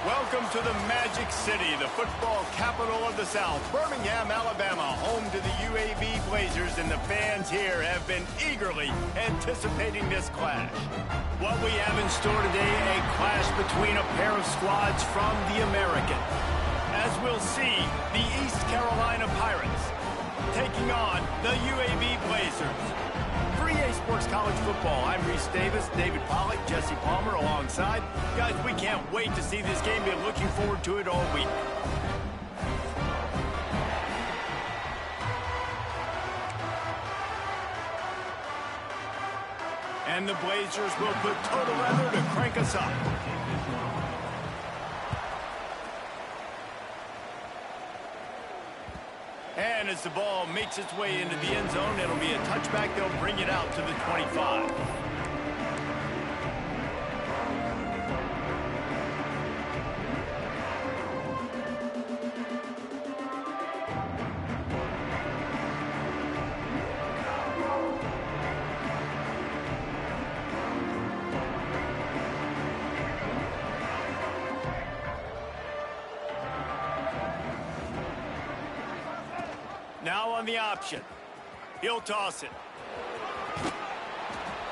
Welcome to the Magic City, the football capital of the South. Birmingham, Alabama, home to the UAB Blazers, and the fans here have been eagerly anticipating this clash. What we have in store today, a clash between a pair of squads from the American. As we'll see, the East Carolina Pirates taking on the UAB Blazers. For EA Sports College Football, I'm Reese Davis, David Pollack, Jesse Palmer alongside. Guys, we can't wait to see this game. Been looking forward to it all week. And the Blazers will put total leather to crank us up. And as the ball makes its way into the end zone, it'll be a touchback. They'll bring it out to the 25. Now on the option. He'll toss it.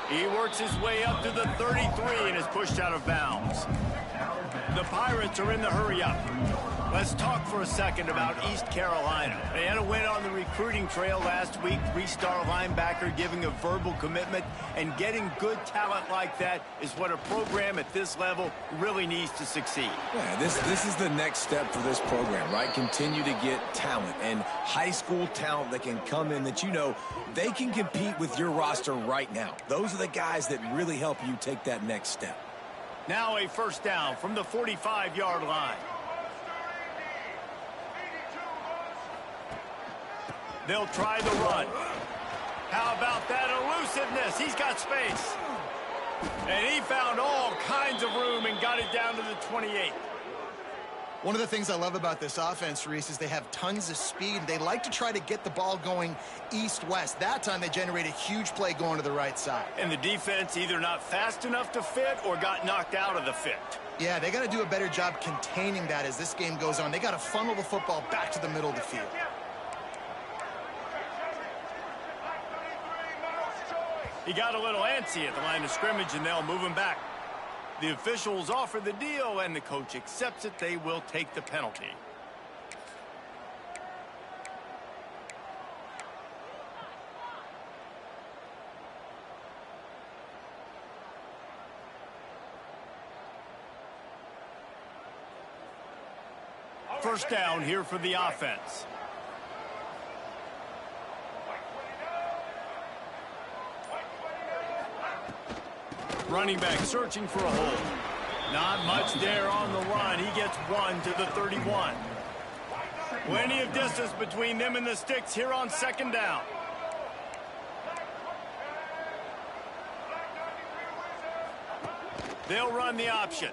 He works his way up to the 33 and is pushed out of bounds. The Pirates are in the hurry-up. Let's talk for a second about East Carolina. They had a win on the recruiting trail last week. Three-star linebacker giving a verbal commitment, and getting good talent like that is what a program at this level really needs to succeed. Yeah, this is the next step for this program, right? Continue to get talent and high school talent that can come in that you know they can compete with your roster right now. Those are the guys that really help you take that next step. Now a first down from the 45-yard line. They'll try the run. How about that elusiveness? He's got space. And he found all kinds of room and got it down to the 28. One of the things I love about this offense, Reese, is they have tons of speed. They like to try to get the ball going east-west. That time they generate a huge play going to the right side. And the defense either not fast enough to fit or got knocked out of the fit. Yeah, they got to do a better job containing that as this game goes on. They got to funnel the football back to the middle of the field. He got a little antsy at the line of scrimmage, and they'll move him back. The officials offer the deal, and the coach accepts it. They will take the penalty. First down here for the offense. Running back searching for a hole. Not much there on the run. He gets one to the 31. Plenty of distance between them and the sticks here on second down. They'll run the option.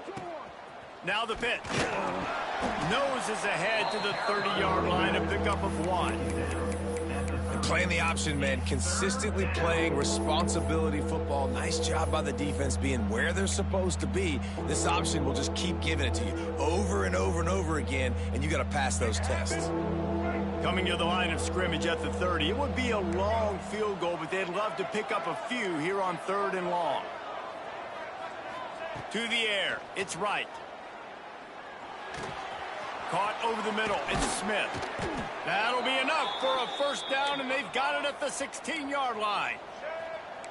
Now the pitch. Noses ahead to the 30-yard line, a pickup of one. Playing the option, man, consistently playing responsibility football. Nice job by the defense being where they're supposed to be. This option will just keep giving it to you over and over and over again, and you got to pass those tests. Coming to the line of scrimmage at the 30. It would be a long field goal, but they'd love to pick up a few here on 3rd and long. To the air. It's right. Caught over the middle. It's Smith. That'll be enough for a first down, and they've got it at the 16-yard line.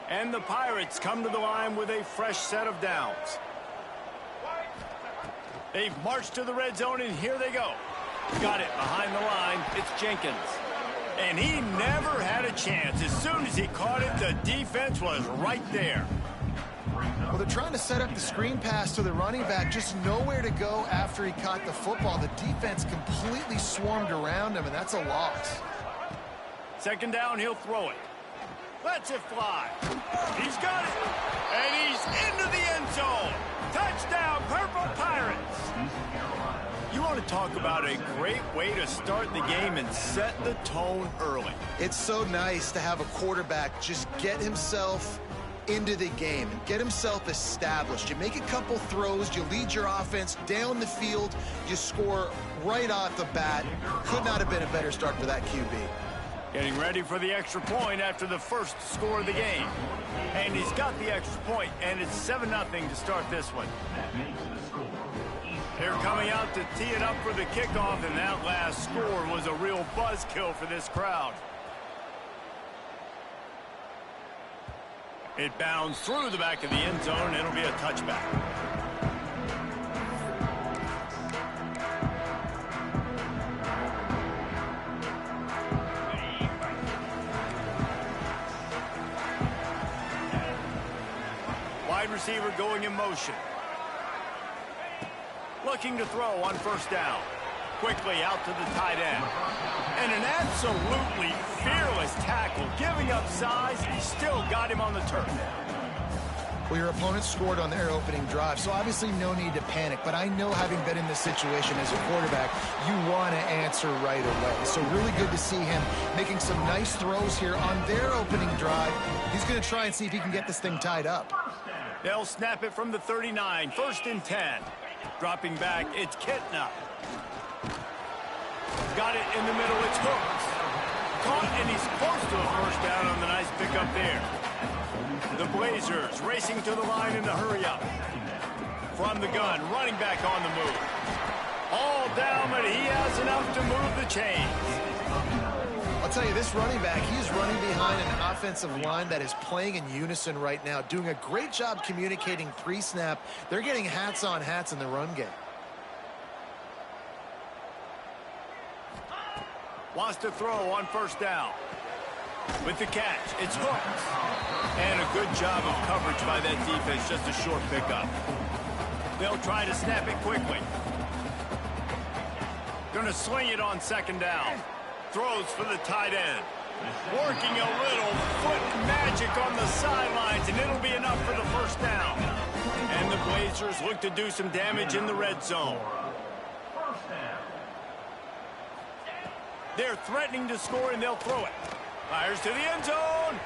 And the Pirates come to the line with a fresh set of downs. They've marched to the red zone, and here they go. Got it behind the line. It's Jenkins. And he never had a chance. As soon as he caught it, the defense was right there. Well, they're trying to set up the screen pass to the running back, just nowhere to go after he caught the football. The defense completely swarmed around him, and that's a loss. Second down, he'll throw it. Lets it fly. He's got it. And he's into the end zone. Touchdown, Purple Pirates. You want to talk about a great way to start the game and set the tone early. It's so nice to have a quarterback just get himself into the game and get himself established. You make a couple throws, you lead your offense down the field, you score right off the bat. Could not have been a better start for that QB. Getting ready for the extra point after the first score of the game. And he's got the extra point, and it's 7-0 to start this one. They're coming out to tee it up for the kickoff, and that last score was a real buzzkill for this crowd. It bounds through the back of the end zone, and it'll be a touchback. Wide receiver going in motion. Looking to throw on first down. Quickly out to the tight end. And an absolutely fearless tackle. Giving up size, he still got him on the turf. Well, your opponent scored on their opening drive, so obviously no need to panic. But I know, having been in this situation as a quarterback, you want to answer right away. So really good to see him making some nice throws here on their opening drive. He's going to try and see if he can get this thing tied up. They'll snap it from the 39, 1st and 10. Dropping back, it's Kitna. Got it in the middle, it's Hooks. Caught, and he's close to a first down on the nice pickup there. The Blazers racing to the line in the hurry-up. From the gun, running back on the move. All down, but he has enough to move the chains. I'll tell you, this running back, he's running behind an offensive line that is playing in unison right now, doing a great job communicating pre-snap. They're getting hats on hats in the run game. Wants to throw on first down. With the catch, it's Hooks. And a good job of coverage by that defense, just a short pickup. They'll try to snap it quickly. Gonna swing it on second down. Throws for the tight end. Working a little foot magic on the sidelines, and it'll be enough for the first down. And the Blazers look to do some damage in the red zone. They're threatening to score, and they'll throw it. Fires to the end zone.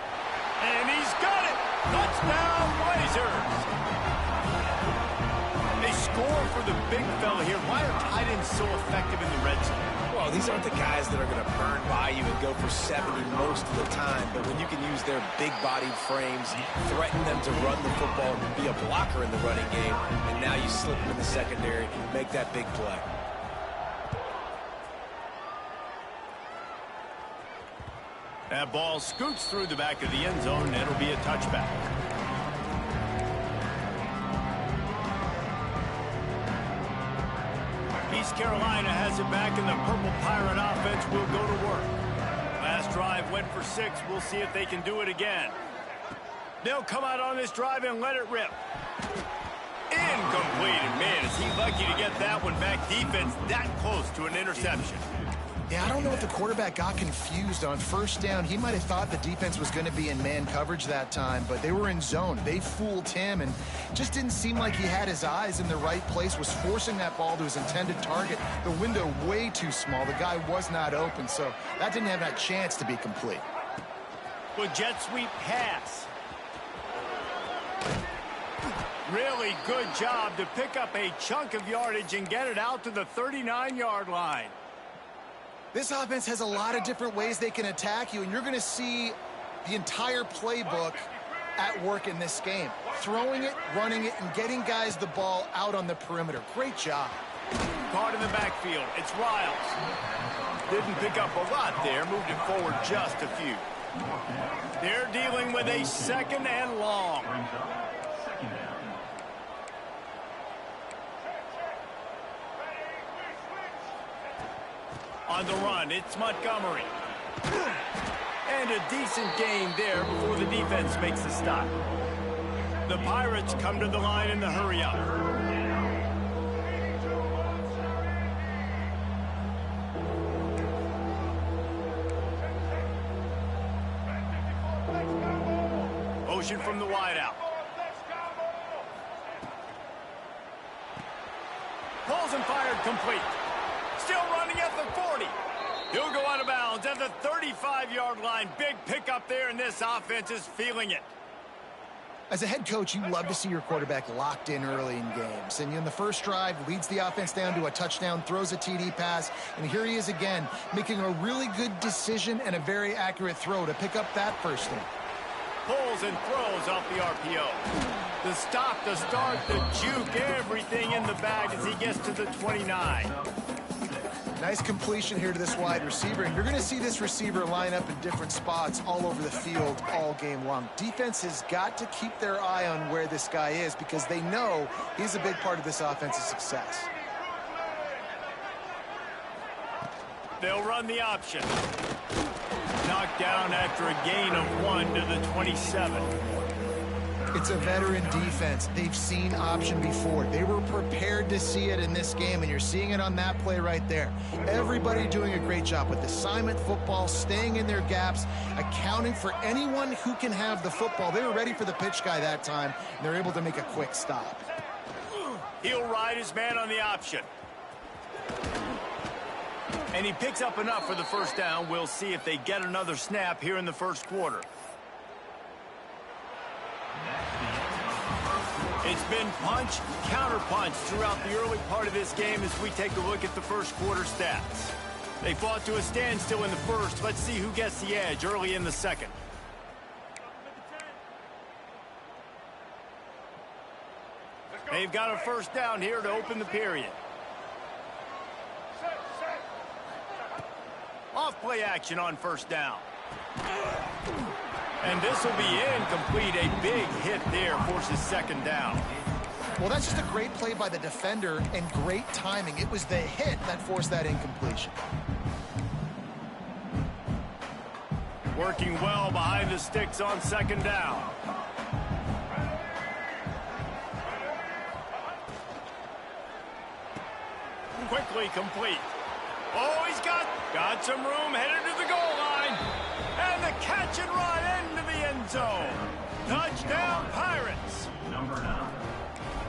And he's got it. Touchdown, Blazers. They score for the big fella here. Why are tight ends so effective in the red zone? Well, these aren't the guys that are going to burn by you and go for 70 most of the time. But when you can use their big-bodied frames, threaten them to run the football, be a blocker in the running game, and now you slip them in the secondary, make that big play. That ball scoots through the back of the end zone, and it'll be a touchback. East Carolina has it back, and the Purple Pirate offense will go to work. Last drive went for 6. We'll see if they can do it again. They'll come out on this drive and let it rip. Incomplete. And man, is he lucky to get that one back. Defense that close to an interception. Yeah, I don't know if the quarterback got confused on first down. He might have thought the defense was going to be in man coverage that time, but they were in zone. They fooled him, and just didn't seem like he had his eyes in the right place, was forcing that ball to his intended target. The window way too small. The guy was not open, so that didn't have that chance to be complete. Well, jet sweep pass. Really good job to pick up a chunk of yardage and get it out to the 39-yard line. This offense has a lot of different ways they can attack you, and you're going to see the entire playbook at work in this game. Throwing it, running it, and getting guys the ball out on the perimeter. Great job. Caught in the backfield. It's Riles. Didn't pick up a lot there. Moved it forward just a few. They're dealing with a 2nd and long. On the run, it's Montgomery. And a decent gain there before the defense makes a stop. The Pirates come to the line in the hurry-up. Motion from the wideout. Pulls and fired complete. Still running at the 40. He'll go out of bounds at the 35-yard line. Big pickup there, and this offense is feeling it. As a head coach, you love to see your quarterback locked in early in games. And in the first drive, leads the offense down to a touchdown, throws a TD pass, and here he is again, making a really good decision and a very accurate throw to pick up that first down. Pulls and throws off the RPO. The stop, the start, the juke, everything in the bag as he gets to the 29. Nice completion here to this wide receiver, and you're going to see this receiver line up in different spots all over the field all game long. Defense has got to keep their eye on where this guy is because they know he's a big part of this offense's success. They'll run the option. Knocked down after a gain of 1 to the 27. It's a veteran defense. They've seen option before. They were prepared to see it in this game, and you're seeing it on that play right there. Everybody doing a great job with assignment football, staying in their gaps, accounting for anyone who can have the football. They were ready for the pitch guy that time, and they're able to make a quick stop. He'll ride his man on the option. And he picks up enough for the first down. We'll see if they get another snap here in the first quarter. It's been punch, counter-punch throughout the early part of this game as we take a look at the first quarter stats. They fought to a standstill in the first. Let's see who gets the edge early in the second. They've got a first down here to open the period. Off-play action on first down. And this will be incomplete. A big hit there forces second down. Well, that's just a great play by the defender and great timing. It was the hit that forced that incompletion. Working well behind the sticks on second down. Quickly complete. Oh, he's got some room headed to the goal line. And the catch and run into the end zone. Touchdown, Pirates. Number 9.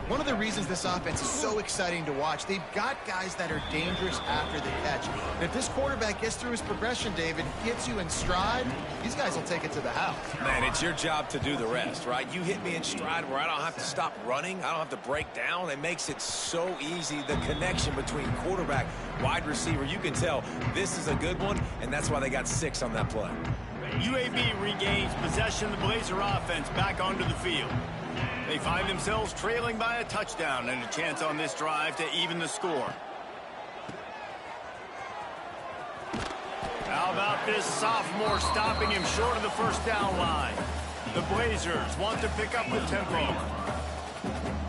One of the reasons this offense is so exciting to watch, they've got guys that are dangerous after the catch. And if this quarterback gets through his progression, David, gets you in stride, these guys will take it to the house. Man, it's your job to do the rest, right? You hit me in stride where I don't have to stop running. I don't have to break down. It makes it so easy. The connection between quarterback, wide receiver, you can tell this is a good one, and that's why they got 6 on that play. UAB regains possession of the Blazer offense back onto the field. They find themselves trailing by a touchdown and a chance on this drive to even the score. How about this sophomore stopping him short of the first down line? The Blazers want to pick up the tempo.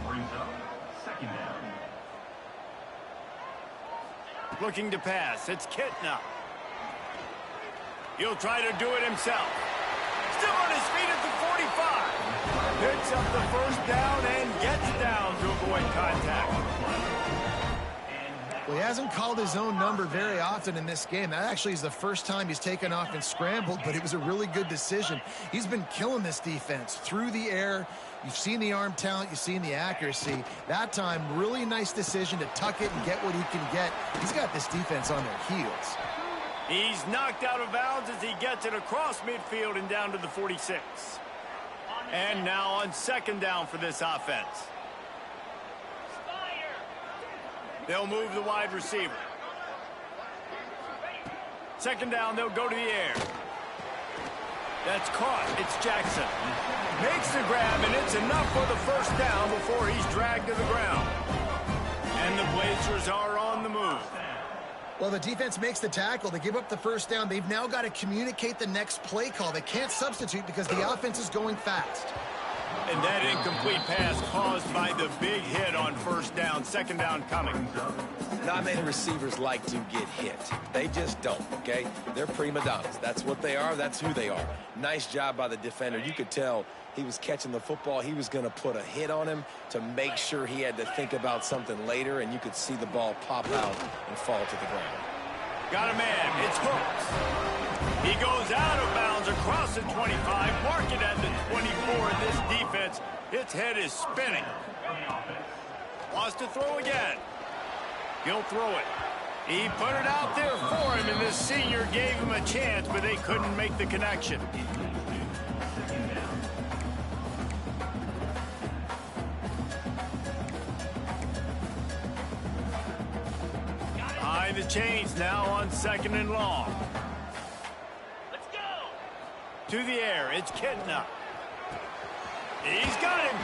Brings up second down. Looking to pass. It's Kitna. He'll try to do it himself. Still on his feet at the 45. Picks up the first down and gets down to avoid contact. Well, he hasn't called his own number very often in this game. That actually is the first time he's taken off and scrambled, but it was a really good decision. He's been killing this defense through the air. You've seen the arm talent. You've seen the accuracy. That time, really nice decision to tuck it and get what he can get. He's got this defense on their heels. He's knocked out of bounds as he gets it across midfield and down to the 46. And now on second down for this offense. They'll move the wide receiver. Second down, they'll go to the air. That's caught. It's Jackson. Makes the grab, and it's enough for the first down before he's dragged to the ground. And the Blazers are on the move. Well, the defense makes the tackle. They give up the first down. They've now got to communicate the next play call. They can't substitute because the offense is going fast. And that incomplete pass caused by the big hit on first down. Second down coming. Not many receivers like to get hit. They just don't, okay? They're prima donnas. That's what they are. That's who they are. Nice job by the defender. You could tell he was catching the football. He was going to put a hit on him to make sure he had to think about something later, and you could see the ball pop out and fall to the ground. Got a man. It's Hooks. He goes out of bounds across the 25. Mark it at the 24. And this defense, its head is spinning. Wants to throw again. He'll throw it. He put it out there for him, and this senior gave him a chance, but they couldn't make the connection. Behind the chains now on 2nd and long. Let's go. To the air, it's Kitna. He's got him.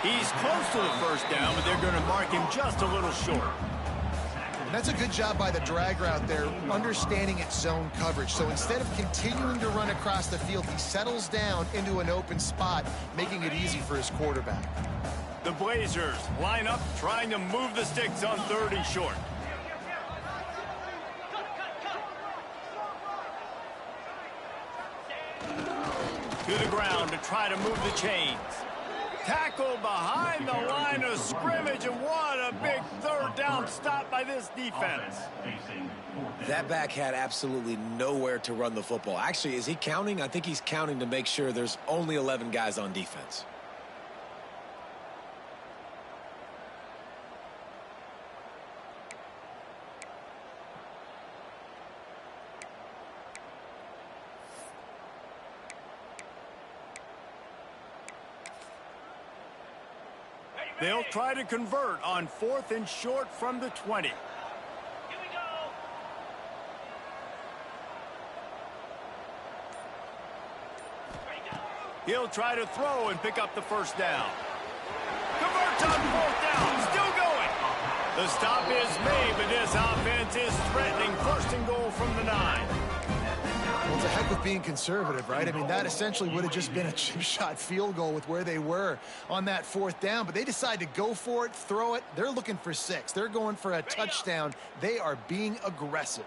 He's close to the first down, but they're going to mark him just a little short. And that's a good job by the drag route there, understanding its zone coverage. So instead of continuing to run across the field, he settles down into an open spot, making it easy for his quarterback. The Blazers line up, trying to move the sticks on 3rd and short. To the ground to try to move the chains. Tackle behind the line of scrimmage, and what a big 3rd down stop by this defense. That back had absolutely nowhere to run the football. Actually, is he counting? I think he's counting to make sure there's only 11 guys on defense. They'll try to convert on 4th and short from the 20. Here we go. He'll try to throw and pick up the first down. Converts on 4th down, still going. The stop is made, but this offense is threatening 1st and goal from the 9. Well, it's a heck of being conservative, right? I mean, that essentially would have just been a chip shot field goal with where they were on that 4th down, but they decide to go for it, throw it. They're looking for 6. They're going for a touchdown. They are being aggressive.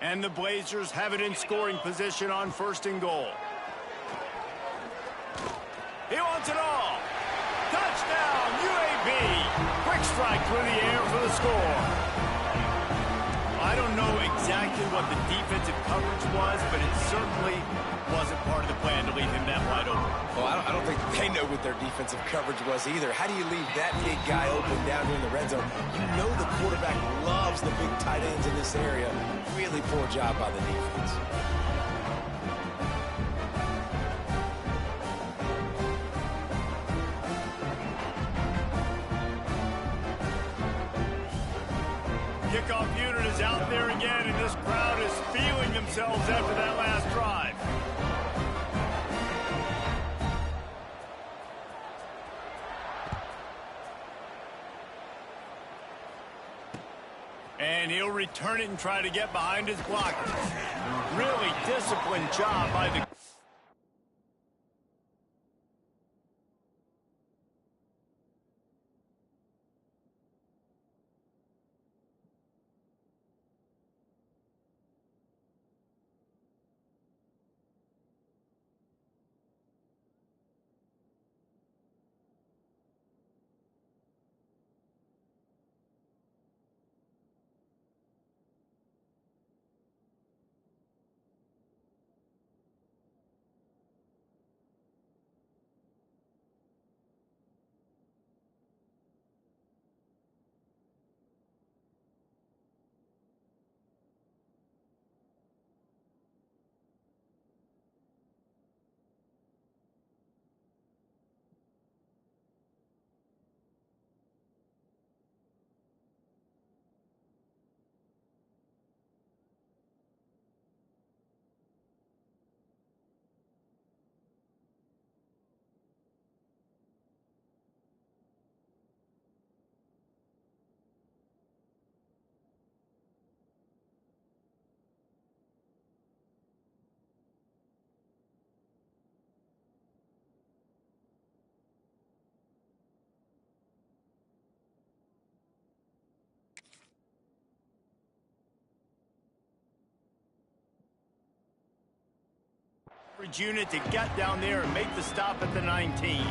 And the Blazers have it in scoring position on 1st and goal. He wants it all. Touchdown, UAB. Quick strike through the air for the score. I don't know exactly what the defensive coverage was, but it certainly wasn't part of the plan to leave him that wide open. Well, I don't think they know what their defensive coverage was either. How do you leave that big guy open down here in the red zone? You know the quarterback loves the big tight ends in this area. Really poor job by the defense. Kickoff unit is out there again, and this crowd is feeling themselves after that last drive. And he'll return it and try to get behind his blockers. Really disciplined job by the... unit to get down there and make the stop at the 19.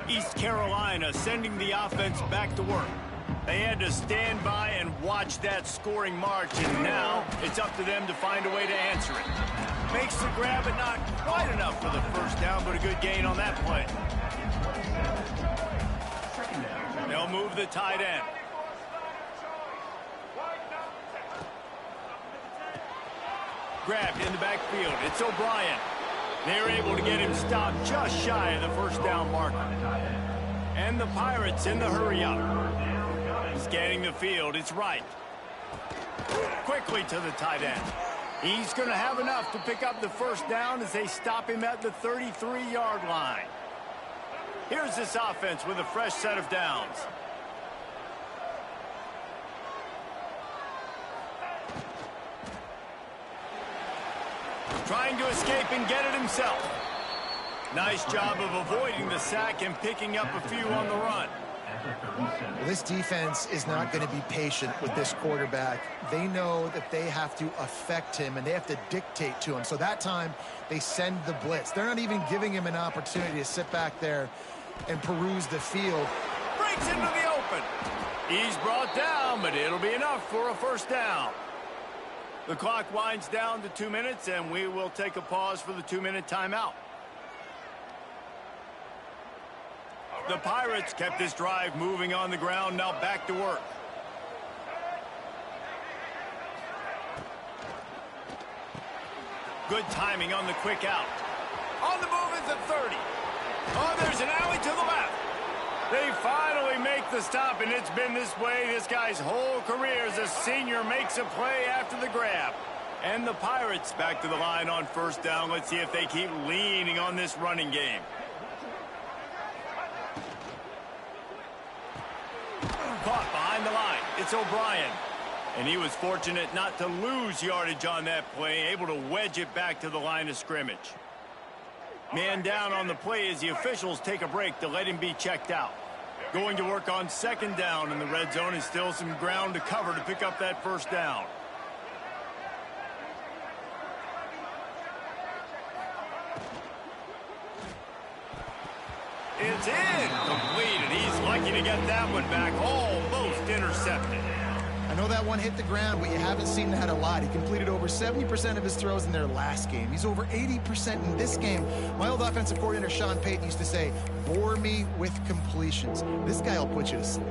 East Carolina sending the offense back to work. They had to stand by and watch that scoring march, and now it's up to them to find a way to answer it. Makes the grab, but not quite enough for the first down, but a good gain on that play. They'll move the tight end. Grabbed in the backfield. It's O'Brien. They're able to get him stopped just shy of the first down marker. And the Pirates in the hurry up. Scanning the field. It's Wright. Quickly to the tight end. He's going to have enough to pick up the first down as they stop him at the 33-yard line. Here's this offense with a fresh set of downs. Trying to escape and get it himself. Nice job of avoiding the sack and picking up a few on the run. Well, this defense is not going to be patient with this quarterback. They know that they have to affect him and they have to dictate to him. So that time, they send the blitz. They're not even giving him an opportunity to sit back there and peruse the field. Breaks into the open. He's brought down, but it'll be enough for a first down. The clock winds down to 2 minutes, and we will take a pause for the 2-minute timeout. The Pirates kept this drive moving on the ground, now back to work. Good timing on the quick out. On the move is the 30. Oh, there's an alley to the left. They finally make the stop, and it's been this way this guy's whole career as a senior makes a play after the grab. And the Pirates back to the line on first down. Let's see if they keep leaning on this running game. Caught behind the line. It's O'Brien. And he was fortunate not to lose yardage on that play, able to wedge it back to the line of scrimmage. Man down on the play as the officials take a break to let him be checked out. Going to work on second down in the red zone, and still some ground to cover to pick up that first down. It's in. Completed. He's lucky to get that one back. Almost intercepted. I know that one hit the ground, but you haven't seen that a lot. He completed over 70% of his throws in their last game. He's over 80% in this game. My old offensive coordinator, Sean Payton, used to say, bore me with completions. This guy will put you to sleep.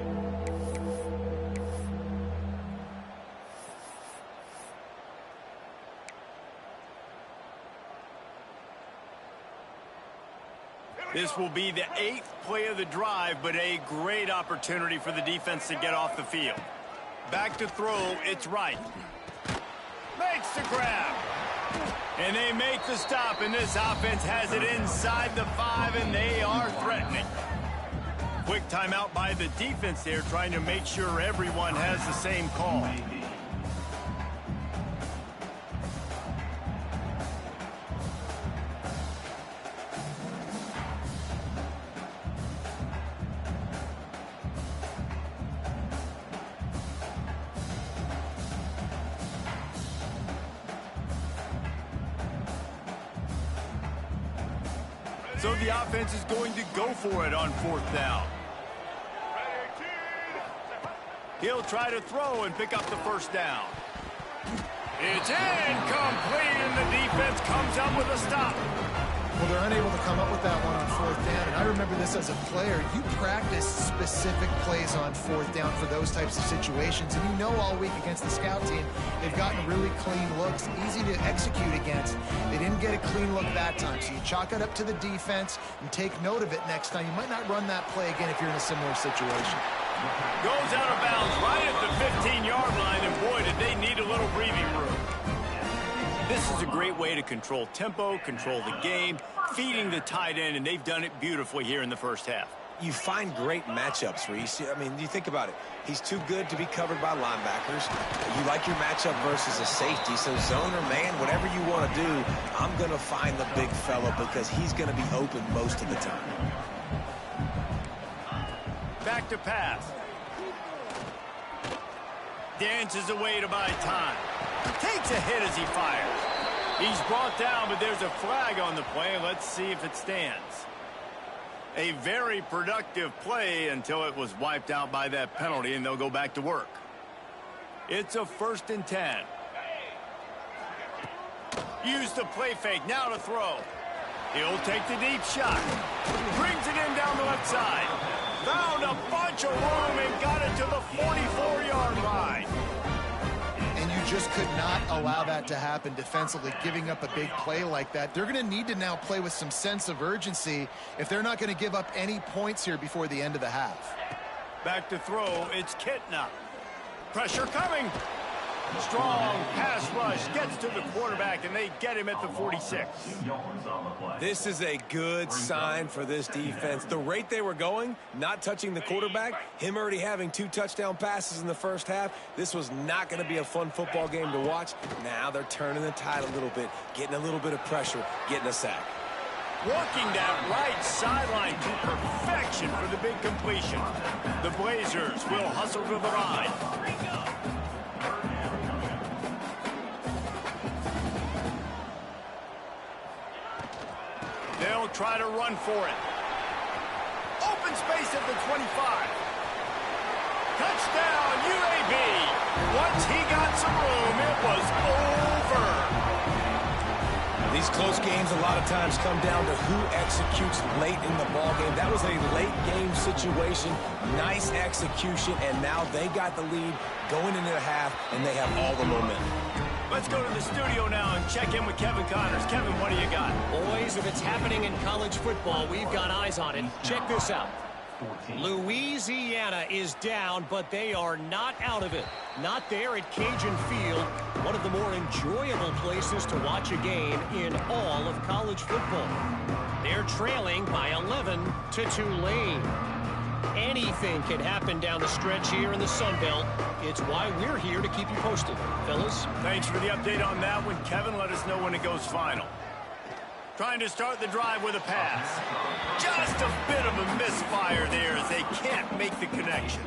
This will be the 8th play of the drive, but a great opportunity for the defense to get off the field. Back to throw, it's Wright. Makes the grab. And they make the stop, and this offense has it inside the 5, and they are threatening. Quick timeout by the defense there, trying to make sure everyone has the same call. So the offense is going to go for it on fourth down. He'll try to throw and pick up the first down. It's incomplete, and the defense comes up with a stop. Well, they're unable to come up with that one on fourth down. And I remember this as a player. You practice specific plays on fourth down for those types of situations. And you know all week against the scout team, they've gotten really clean looks, easy to execute against. They didn't get a clean look that time. So you chalk it up to the defense and take note of it next time. You might not run that play again if you're in a similar situation. Goes out of bounds right at the 15-yard line, and boy, did they need a little breathing room. This is a great way to control tempo, control the game, feeding the tight end, and they've done it beautifully here in the first half. You find great matchups, Reese. I mean, you think about it. He's too good to be covered by linebackers. You like your matchup versus a safety, so zone or man, whatever you want to do, I'm going to find the big fella because he's going to be open most of the time. Back to pass. Dances away to buy time. Takes a hit as he fires. He's brought down, but there's a flag on the play. Let's see if it stands. A very productive play until it was wiped out by that penalty, and they'll go back to work. It's a 1st and 10. Use the play fake, now to throw. He'll take the deep shot. Brings it in down the left side. Found a bunch of room and got it to the 44-yard line. And you just could not allow that to happen defensively, giving up a big play like that. They're going to need to now play with some sense of urgency if they're not going to give up any points here before the end of the half. Back to throw, it's Kitna. Pressure coming. Strong pass rush gets to the quarterback, and they get him at the 46. This is a good sign for this defense. The rate they were going, not touching the quarterback, him already having 2 touchdown passes in the first half, this was not going to be a fun football game to watch. Now they're turning the tide a little bit, getting a little bit of pressure, getting a sack. Working that right sideline to perfection for the big completion. The Blazers will hustle to the line. They'll try to run for it. Open space at the 25. Touchdown, UAB. Once he got some room, it was over. These close games a lot of times come down to who executes late in the ball game. That was a late game situation. Nice execution, and now they got the lead going into the half, and they have all the momentum. Let's go to the studio now and check in with Kevin Connors. Kevin, what do you got? Boys, if it's happening in college football, we've got eyes on it. Check this out. Louisiana is down, but they are not out of it. Not there at Cajun Field, one of the more enjoyable places to watch a game in all of college football. They're trailing by 11 to Tulane. Anything can happen down the stretch here in the Sun Belt. It's why we're here to keep you posted, fellas. Thanks for the update on that one, Kevin. Let us know when it goes final. Trying to start the drive with a pass. Just a bit of a misfire there as they can't make the connection.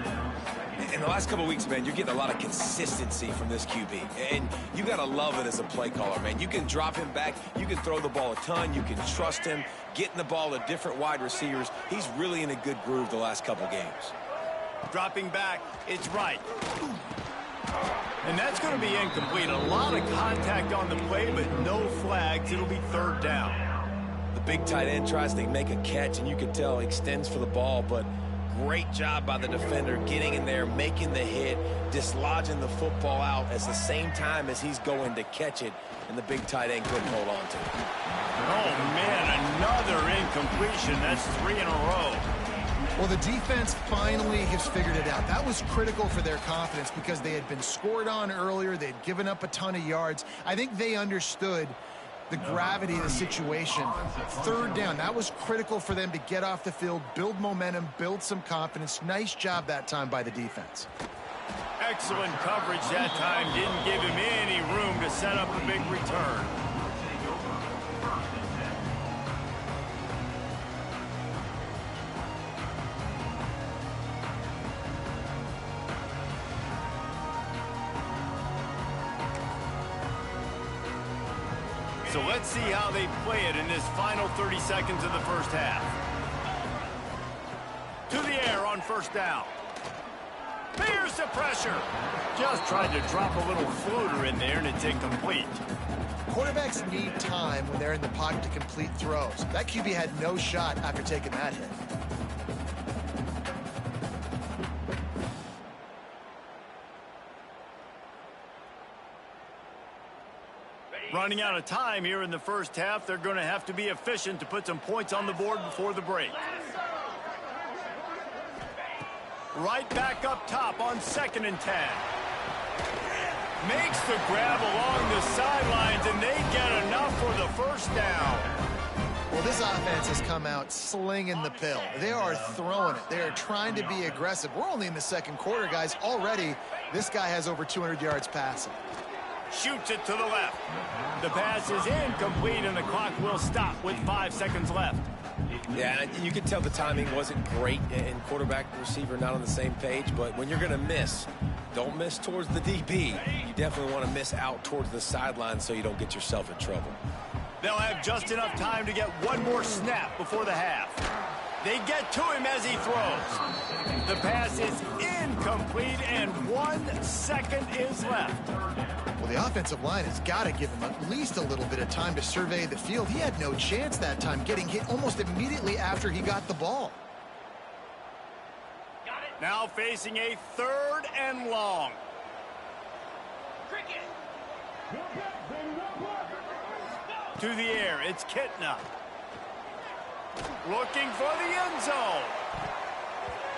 In the last couple of weeks, man, you're getting a lot of consistency from this QB. And you got to love it as a play caller, man. You can drop him back. You can throw the ball a ton. You can trust him. Getting the ball to different wide receivers. He's really in a good groove the last couple games. Dropping back, it's right. And that's going to be incomplete. A lot of contact on the play, but no flags. It'll be 3rd down. The big tight end tries to make a catch, and you can tell he extends for the ball, but great job by the defender getting in there, making the hit, dislodging the football out at the same time as he's going to catch it, and the big tight end couldn't hold on to it. Oh, man, another incompletion. That's 3 in a row. Well, the defense finally has figured it out. That was critical for their confidence because they had been scored on earlier. They'd given up a ton of yards. I think they understood the gravity of the situation. 3rd down, that was critical for them to get off the field, build momentum, build some confidence. Nice job that time by the defense. Excellent coverage that time. Didn't give him any room to set up a big return. So let's see how they play it in this final 30 seconds of the first half. To the air on 1st down. Here's the pressure. Just tried to drop a little floater in there, and it's incomplete. Quarterbacks need time when they're in the pocket to complete throws. That QB had no shot after taking that hit. Running out of time here in the first half. They're going to have to be efficient to put some points on the board before the break. Right back up top on 2nd and 10. Makes the grab along the sidelines, and they get enough for the 1st down. Well, this offense has come out slinging the pill. They are throwing it. They are trying to be aggressive. We're only in the 2nd quarter, guys. Already, this guy has over 200 yards passing. Shoots it to the left. The pass is incomplete, and the clock will stop with 5 seconds left. Yeah, you can tell the timing wasn't great, and quarterback and receiver not on the same page, but when you're going to miss, don't miss towards the DB. You definitely want to miss out towards the sideline so you don't get yourself in trouble. They'll have just enough time to get one more snap before the half. They get to him as he throws. The pass is incomplete, and 1 second is left. Well, the offensive line has got to give him at least a little bit of time to survey the field. He had no chance that time, getting hit almost immediately after he got the ball. Got it. Now facing a 3rd and long. Cricket. To the air, it's Kitna. Looking for the end zone.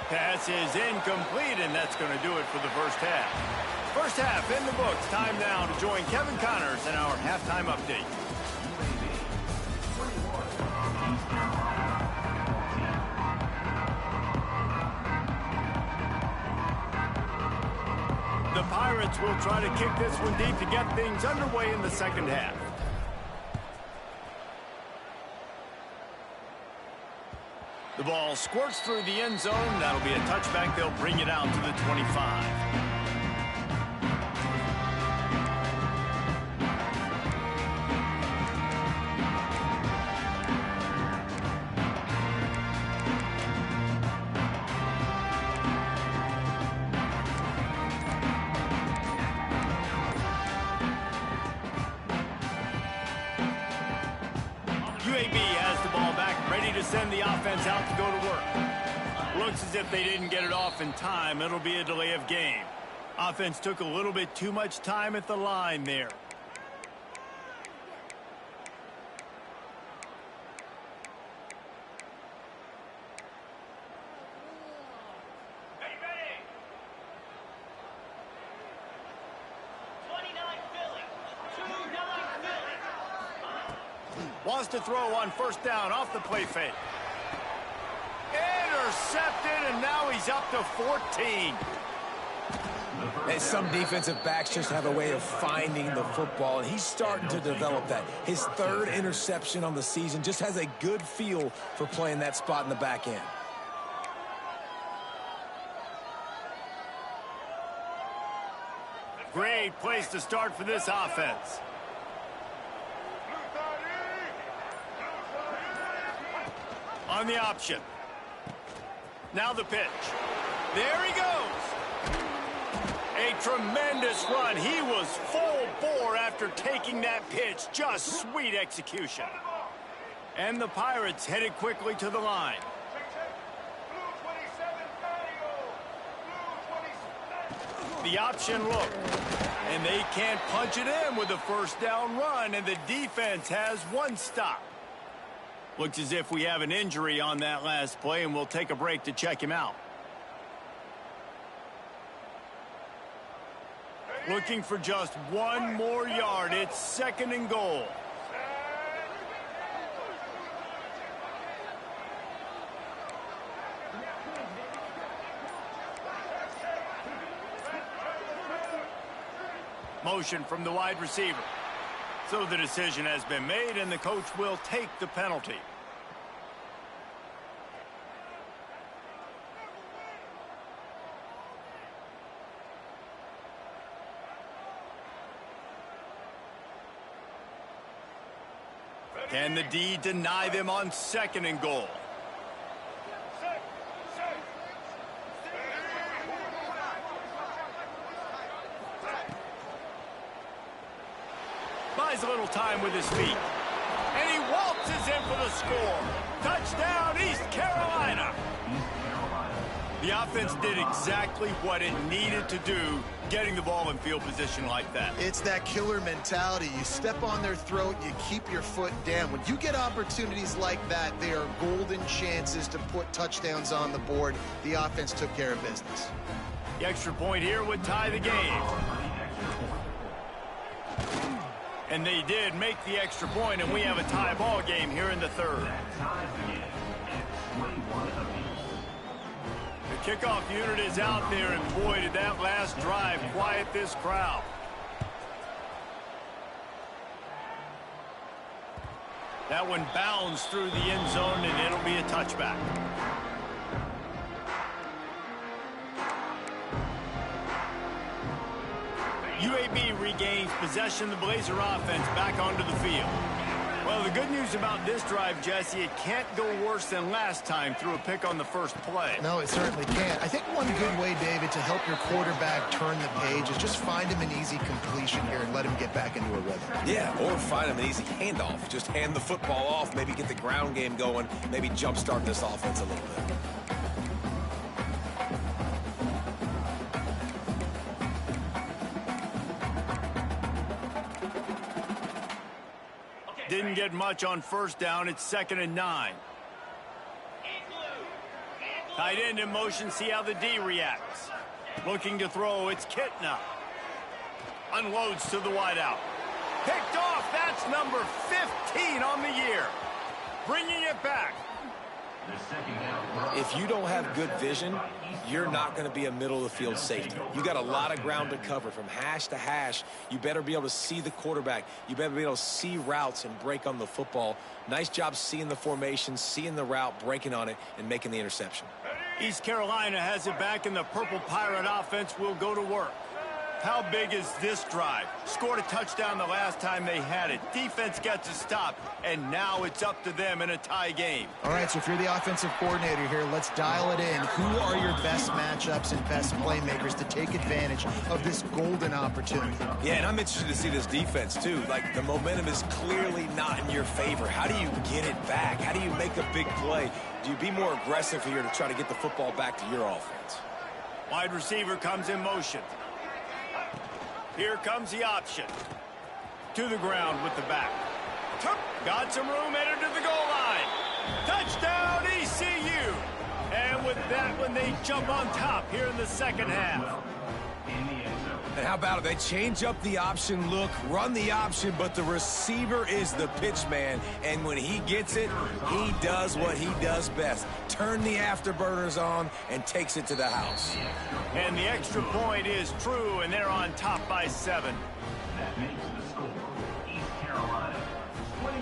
Pass is incomplete, and that's going to do it for the first half. First half in the books. Time now to join Kevin Connors in our halftime update. The Pirates will try to kick this one deep to get things underway in the second half. The ball squirts through the end zone. That'll be a touchback. They'll bring it out to the 25. UAB has the ball back, ready to send the offense out to go to work. Looks as if they didn't get it off in time. It'll be a delay of game. Offense took a little bit too much time at the line there. Ready. 29 Philly. 29 Philly. Wants to throw on first down off the play fake. Intercepted, and now he's up to 14. And some defensive backs just have a way of finding the football, and he's starting to develop that. His 3rd interception on the season, just has a good feel for playing that spot in the back end. Great place to start for this offense. On the option. Now the pitch. There he goes. A tremendous run. He was full bore after taking that pitch. Just sweet execution. And the Pirates headed quickly to the line. The option look. And they can't punch it in with a first down run, and the defense has 1 stop. Looks as if we have an injury on that last play, and we'll take a break to check him out. Looking for just 1 more yard. It's 2nd and goal. Motion from the wide receiver. So the decision has been made, and the coach will take the penalty. Can the D deny them on 2nd and goal? Buys a little time with his feet. And he waltzes in for the score. Touchdown, East Carolina. The offense did exactly what it needed to do, getting the ball in field position like that. It's that killer mentality. You step on their throat, you keep your foot down. When you get opportunities like that, they are golden chances to put touchdowns on the board. The offense took care of business. The extra point here would tie the game. And they did make the extra point, and we have a tie ball game here in the 3rd. The kickoff unit is out there, and boy, did that last drive quiet this crowd. That one bounds through the end zone, and it'll be a touchback. UAB regains possession of the Blazer offense back onto the field. Well, the the good news about this drive, Jesse, it can't go worse than last time through a pick on the first play. No, it certainly can't. I think one good way, David, to help your quarterback turn the page is just find him an easy completion here and let him get back into a rhythm. Yeah, or find him an easy handoff. Just hand the football off, maybe get the ground game going, maybe jumpstart this offense a little bit. Didn't get much on first down. It's 2nd and 9. Tight end in motion. See how the D reacts. Looking to throw. It's Kitna. Unloads to the wideout. Picked off. That's number 15 on the year. Bringing it back. If you don't have good vision, you're not going to be a middle-of-the-field safety. You got a lot of ground to cover from hash to hash. You better be able to see the quarterback. You better be able to see routes and break on the football. Nice job seeing the formation, seeing the route, breaking on it, and making the interception. East Carolina has it back, and the Purple Pirate offense will go to work. How big is this drive? Scored a touchdown the last time they had it. Defense gets a stop, and now it's up to them in a tie game. All right, so if you're the offensive coordinator here, let's dial it in. Who are your best matchups and best playmakers to take advantage of this golden opportunity? Yeah, and I'm interested to see this defense, too. Like, the momentum is clearly not in your favor. How do you get it back? How do you make a big play? Do you be more aggressive here to try to get the football back to your offense? Wide receiver comes in motion. Here comes the option. To the ground with the back. Got some room, headed to the goal line. Touchdown, ECU. And with that one, they jump on top here in the second half. And how about it? They change up the option look, run the option, but the receiver is the pitch man. And when he gets it, he does what he does best. Turn the afterburners on and takes it to the house. And the extra point is true, and they're on top by 7. That makes the score East Carolina 28.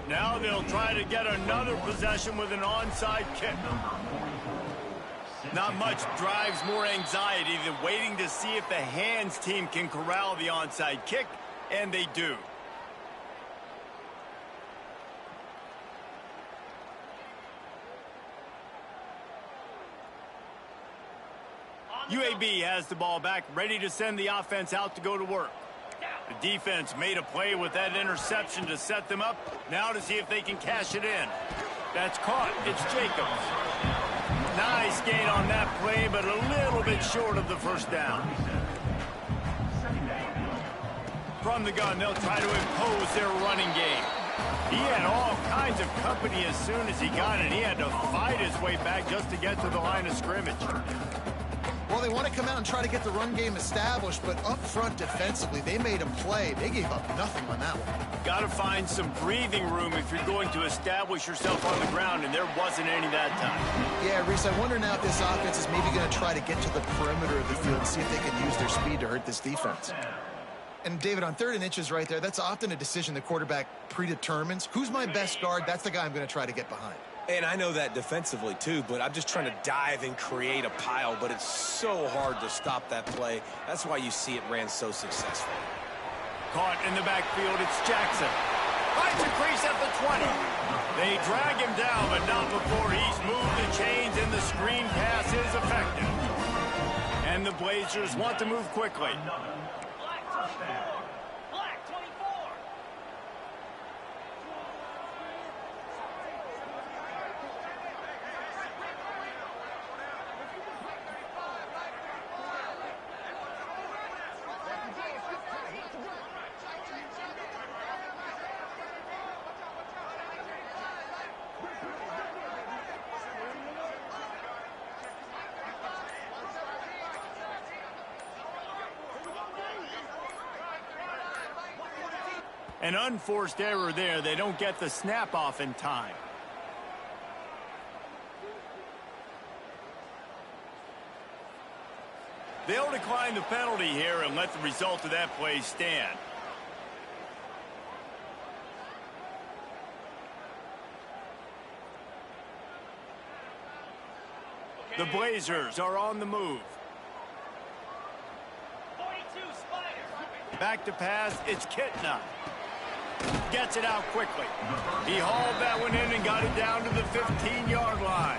Now they'll try to get another possession with an onside kick. Not much drives more anxiety than waiting to see if the hands team can corral the onside kick, and they do. UAB has the ball back, ready to send the offense out to go to work. The defense made a play with that interception to set them up. Now to see if they can cash it in. That's caught. It's Jacobs. Nice gain on that play, but a little bit short of the first down. From the gun, they'll try to impose their running game. He had all kinds of company as soon as he got it. He had to fight his way back just to get to the line of scrimmage. Well, they want to come out and try to get the run game established, but up front defensively, they made a play. They gave up nothing on that one. Got to find some breathing room if you're going to establish yourself on the ground, and there wasn't any that time. Yeah, Reese, I wonder now if this offense is maybe going to try to get to the perimeter of the field and see if they can use their speed to hurt this defense. And, David, on 3rd and inches right there, that's often a decision the quarterback predetermines. Who's my best guard? That's the guy I'm going to try to get behind. And I know that defensively, too, but I'm just trying to dive and create a pile, but it's so hard to stop that play. That's why you see it ran so successful. Caught in the backfield, it's Jackson. Finds a crease at the 20. They drag him down, but not before he's moved the chains, and the screen pass is effective. And the Blazers want to move quickly. Black touchdown. Black 24. An unforced error there. They don't get the snap off in time. They'll decline the penalty here and let the result of that play stand. The Blazers are on the move. 42 Spiders. Back to pass, it's Kitna. Gets it out quickly. He hauled that one in and got it down to the 15-yard line.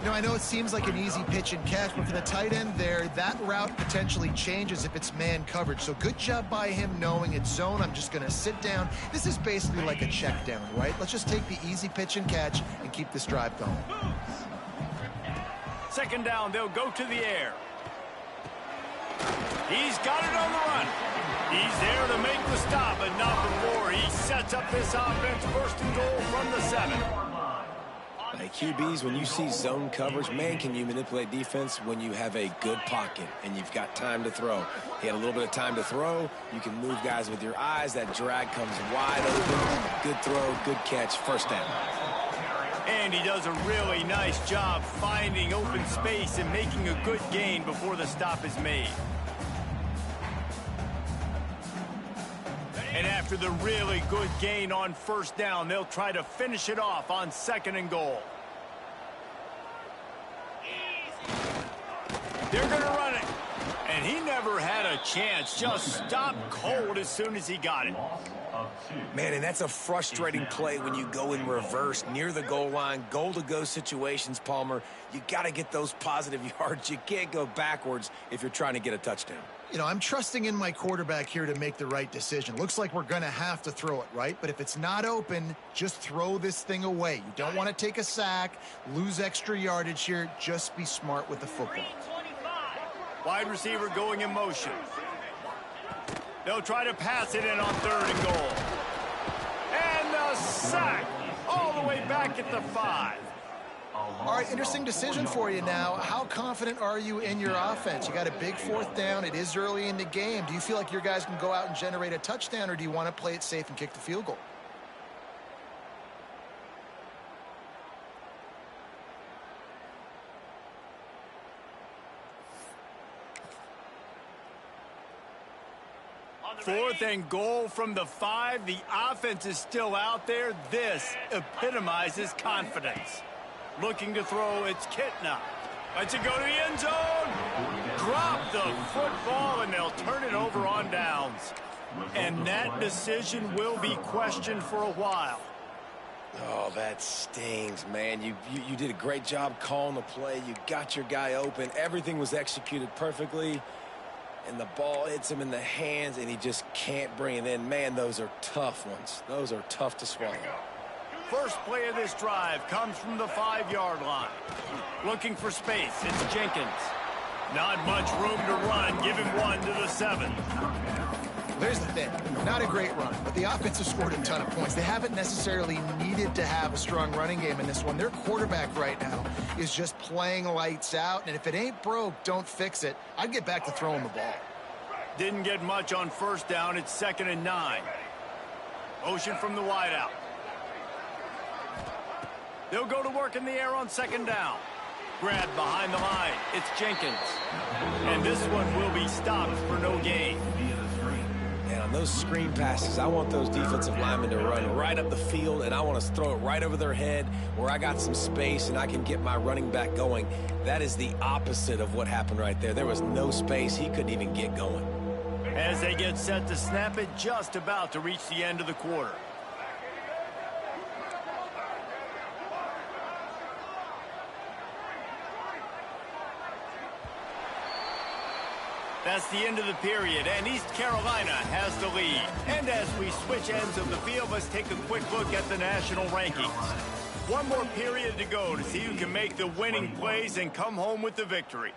You know, I know it seems like an easy pitch and catch, but for the tight end there, that route potentially changes if it's man coverage. So good job by him knowing it's zone. I'm just going to sit down. This is basically like a check down, right? Let's just take the easy pitch and catch and keep this drive going. Second down, they'll go to the air. He's got it on the run. He's there to make the stop, but not before he sets up this offense first and goal from the 7. Hey, QBs, when you see zone coverage, man, can you manipulate defense when you have a good pocket and you've got time to throw. He had a little bit of time to throw. You can move guys with your eyes. That drag comes wide open. Good throw, good catch, first down. And he does a really nice job finding open space and making a good gain before the stop is made. And after the really good gain on first down, they'll try to finish it off on 2nd and goal. They're going to run it. And he never had a chance. Just stopped cold as soon as he got it. Man, and that's a frustrating play when you go in reverse near the goal line, goal-to-go situations, Palmer. You got to get those positive yards. You can't go backwards if you're trying to get a touchdown. You know, I'm trusting in my quarterback here to make the right decision. Looks like we're going to have to throw it, right? But if it's not open, just throw this thing away. You don't want to take a sack, lose extra yardage here. Just be smart with the football. Wide receiver going in motion. They'll try to pass it in on 3rd and goal. And the sack all the way back at the 5. All right, interesting decision for you now. How confident are you in your offense? You got a big 4th down. It is early in the game. Do you feel like your guys can go out and generate a touchdown, or do you want to play it safe and kick the field goal? Fourth and goal from the 5. The offense is still out there. This epitomizes confidence. Looking to throw, it's Kitna. Lets it go to the end zone. Drop the football, and they'll turn it over on downs. And that decision will be questioned for a while. Oh, that stings, man. You did a great job calling the play. You got your guy open. Everything was executed perfectly. And the ball hits him in the hands, and he just can't bring it in. Man, those are tough ones. Those are tough to swallow. First play of this drive comes from the 5-yard line. Looking for space, it's Jenkins. Not much room to run. Give him one to the 7. There's the thing. Not a great run, but the offense has scored a ton of points. They haven't necessarily needed to have a strong running game in this one. Their quarterback right now is just playing lights out, and if it ain't broke, don't fix it. I'd get back to throwing the ball. Didn't get much on first down. It's 2nd and 9. Motion from the wideout. They'll go to work in the air on 2nd down. Grabbed behind the line. It's Jenkins. And this one will be stopped for no gain. And on those screen passes, I want those defensive linemen to run right up the field, and I want to throw it right over their head where I got some space and I can get my running back going. That is the opposite of what happened right there. There was no space. He couldn't even get going. As they get set to snap it, just about to reach the end of the quarter. That's the end of the period, and East Carolina has the lead. And as we switch ends of the field, let's take a quick look at the national rankings. One more period to go to see who can make the winning plays and come home with the victory.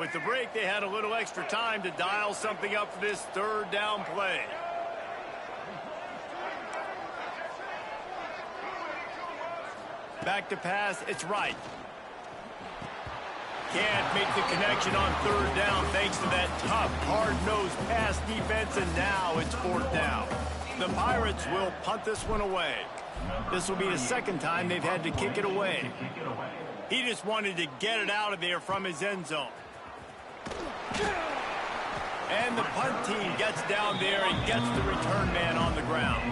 With the break, they had a little extra time to dial something up for this 3rd down play. Back to pass, it's right. Can't make the connection on 3rd down thanks to that tough, hard-nosed pass defense, and now it's 4th down. The Pirates will punt this one away. This will be the 2nd time they've had to kick it away. He just wanted to get it out of there from his end zone. And the punt team gets down there and gets the return man on the ground.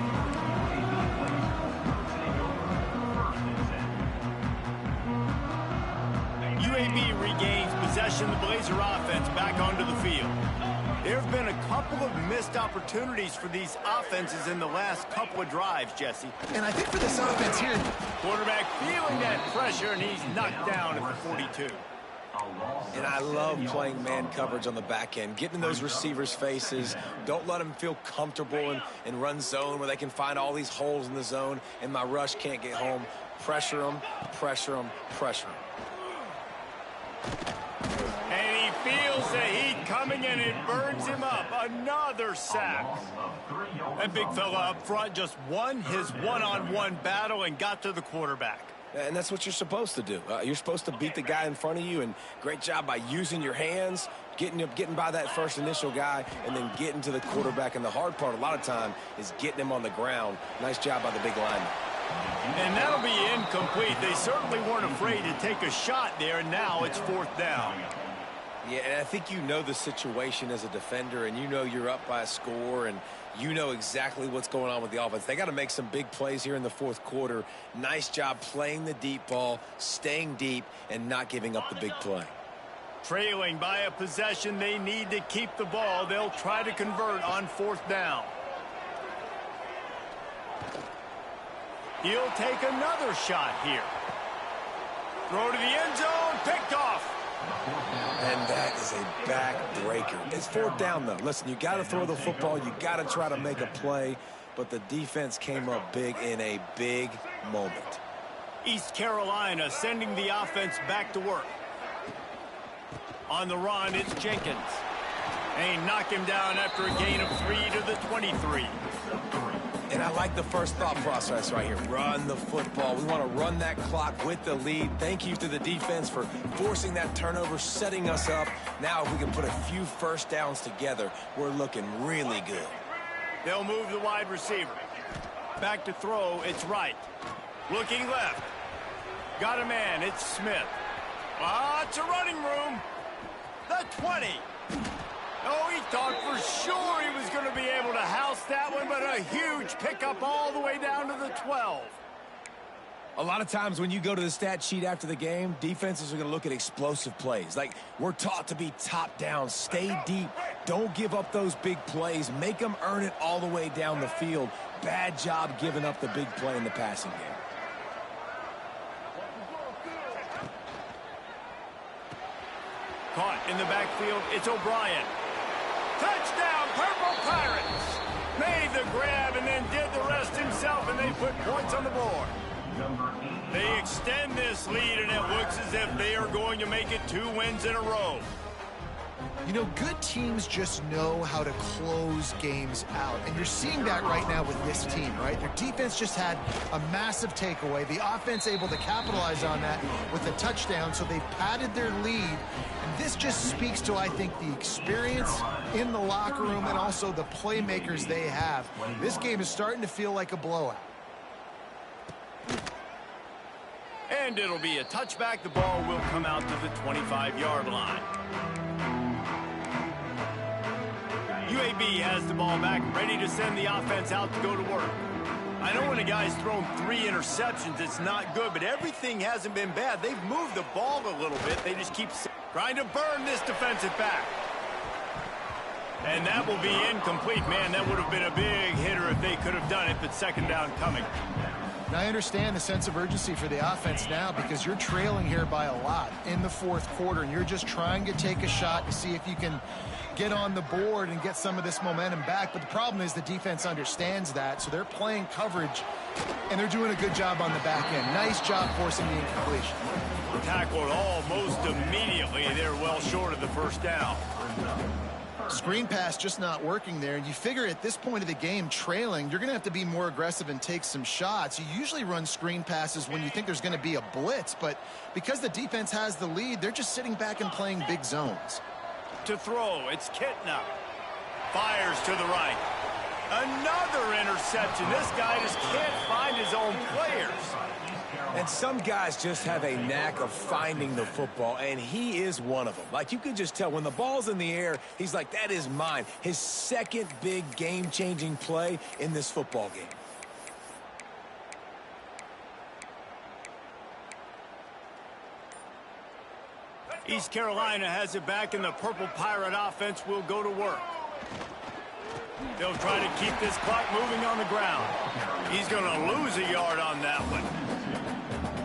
UAB regains possession of the Blazer offense back onto the field. There have been a couple of missed opportunities for these offenses in the last couple of drives, Jesse. And I think for this offense here, Quarterback feeling that pressure, and he's knocked down at the 42. And I love playing man coverage on the back end, getting in those receivers' faces. Don't let them feel comfortable and run zone where they can find all these holes in the zone, and my rush can't get home. Pressure them, pressure them, pressure them. And he feels the heat coming, and it burns him up. Another sack. That big fella up front just won his one-on-one battle and got to the quarterback. And that's what you're supposed to do. You're supposed to beat the guy in front of you, and great job by using your hands, getting by that first initial guy, and then getting to the quarterback. And the hard part a lot of time is getting him on the ground. Nice job by the big lineman. And that'll be incomplete. They certainly weren't afraid to take a shot there, and now it's 4th down. Yeah, and I think you know the situation as a defender, and you know you're up by a score, and you know exactly what's going on with the offense. They got to make some big plays here in the 4th quarter. Nice job playing the deep ball, staying deep, and not giving up the big play. Trailing by a possession, they need to keep the ball. They'll try to convert on 4th down. He'll take another shot here. Throw to the end zone, picked off. And that is a backbreaker. It's 4th down, though. Listen, you got to throw the football. You got to try to make a play. But the defense came up big in a big moment. East Carolina sending the offense back to work. On the run, it's Jenkins. And he knocked him down after a gain of 3 to the 23. And I like the first thought process right here. Run the football. We want to run that clock with the lead. Thank you to the defense for forcing that turnover, setting us up. Now if we can put a few first downs together, we're looking really good. They'll move the wide receiver. Back to throw, it's right. Looking left. Got a man, it's Smith. It's a running room. The 20. Oh, he thought for sure he was going to be able to house that one, but a huge pickup all the way down to the 12. A lot of times when you go to the stat sheet after the game, defenses are going to look at explosive plays. Like, we're taught to be top down, stay deep, don't give up those big plays, make them earn it all the way down the field. Bad job giving up the big play in the passing game. Caught in the backfield, it's O'Brien. Touchdown, Purple Pirates! Made the grab and then did the rest himself, and they put points on the board. They extend this lead, and it looks as if they are going to make it 2 wins in a row. you know, good teams just know how to close games out. And you're seeing that right now with this team, right? Their defense just had a massive takeaway. The offense able to capitalize on that with a touchdown, so they padded their lead. And this just speaks to, I think, the experience in the locker room and also the playmakers they have. This game is starting to feel like a blowout. And it'll be a touchback. The ball will come out to the 25-yard line. UAB has the ball back, ready to send the offense out to go to work. I know when a guy's thrown 3 interceptions, it's not good, but everything hasn't been bad. They've moved the ball a little bit. They just keep trying to burn this defensive back. And that will be incomplete. Man, that would have been a big hitter if they could have done it, but second down coming. And I understand the sense of urgency for the offense now because you're trailing here by a lot in the fourth quarter, and you're just trying to take a shot to see if you can get on the board and get some of this momentum back. But the problem is the defense understands that, so they're playing coverage, and they're doing a good job on the back end. Nice job forcing the incompletion. Tackled almost immediately. They're well short of the first down. Screen pass just not working there. You figure at this point of the game, trailing, you're going to have to be more aggressive and take some shots. You usually run screen passes when you think there's going to be a blitz, but because the defense has the lead, they're just sitting back and playing big zones. To throw, it's Kitna. Fires to the right. Another interception. This guy just can't find his own players. And some guys just have a knack of finding the football, and he is one of them. Like, you can just tell when the ball's in the air, he's like, that is mine. His second big game-changing play in this football game. East Carolina has it back, and the Purple Pirate offense will go to work. They'll try to keep this clock moving on the ground. He's going to lose a yard on that one.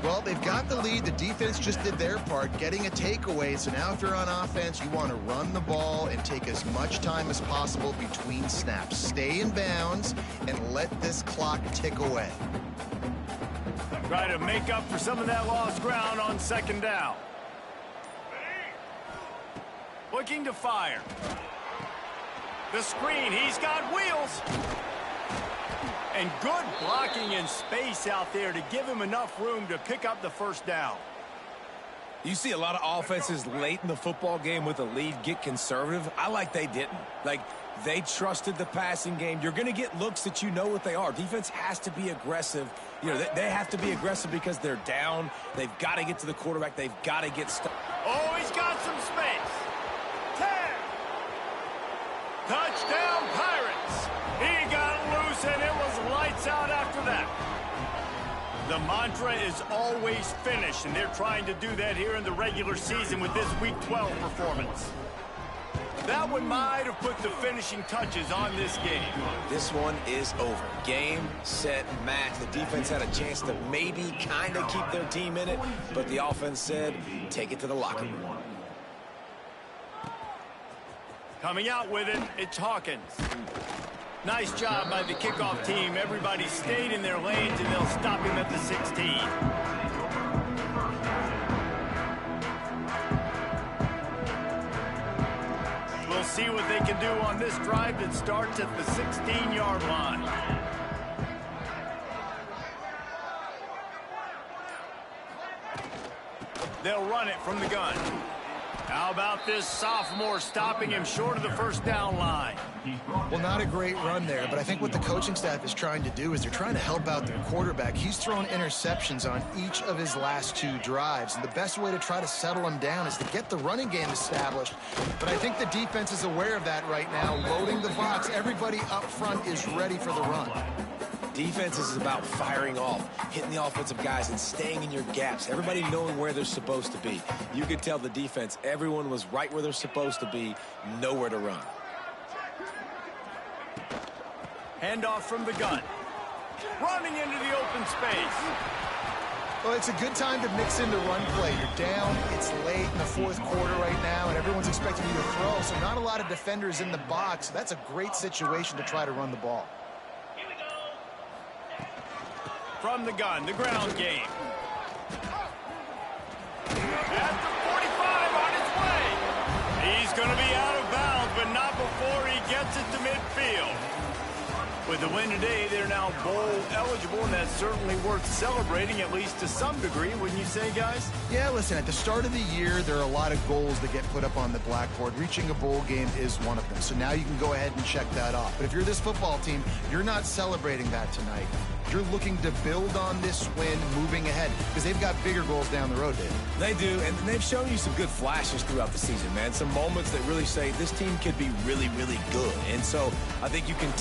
Well, they've got the lead. The defense just did their part, getting a takeaway. So now if you're on offense, you want to run the ball and take as much time as possible between snaps. Stay in bounds and let this clock tick away. Try to make up for some of that lost ground on second down. Looking to fire. The screen, he's got wheels. And good blocking in space out there to give him enough room to pick up the first down. You see a lot of offenses late in the football game with a lead get conservative. I like they didn't. Like, they trusted the passing game. You're going to get looks that you know what they are. Defense has to be aggressive. You know, they have to be aggressive because they're down. They've got to get to the quarterback. They've got to get stuck. Oh, he's got some space. 10. Touchdown, Pirates. He got loose, and it was lights out after that. The mantra is always finish, and they're trying to do that here in the regular season with this Week 12 performance. That one might have put the finishing touches on this game. This one is over. Game, set, match. The defense had a chance to maybe kind of keep their team in it, but the offense said, take it to the locker room. Coming out with it, it's Hawkins. Nice job by the kickoff team. Everybody stayed in their lanes, and they'll stop him at the 16. We'll see what they can do on this drive that starts at the 16-yard line. They'll run it from the gun. How about this sophomore stopping him short of the first down line? Well, not a great run there, but I think what the coaching staff is trying to do is they're trying to help out their quarterback. He's thrown interceptions on each of his last 2 drives, and the best way to try to settle him down is to get the running game established. But I think the defense is aware of that right now, loading the box. Everybody up front is ready for the run. Defense is about firing off, hitting the offensive guys, and staying in your gaps. Everybody knowing where they're supposed to be. You could tell the defense, everyone was right where they're supposed to be, nowhere to run. Handoff from the gun. Running into the open space. Well, it's a good time to mix in the run play. You're down, it's late in the 4th quarter right now, and everyone's expecting you to throw, so not a lot of defenders in the box. That's a great situation to try to run the ball. From the gun, the ground game. At the 45 on his way. He's going to be out of bounds, but not before he gets it to midfield. With the win today, they're now bowl eligible, and that's certainly worth celebrating, at least to some degree, wouldn't you say, guys? Yeah, listen, at the start of the year, there are a lot of goals that get put up on the blackboard. Reaching a bowl game is one of them, so now you can go ahead and check that off. But if you're this football team, you're not celebrating that tonight. You're looking to build on this win moving ahead because they've got bigger goals down the road, Dave. They do, and they've shown you some good flashes throughout the season, man. Some moments that really say this team could be really, really good. And so I think you can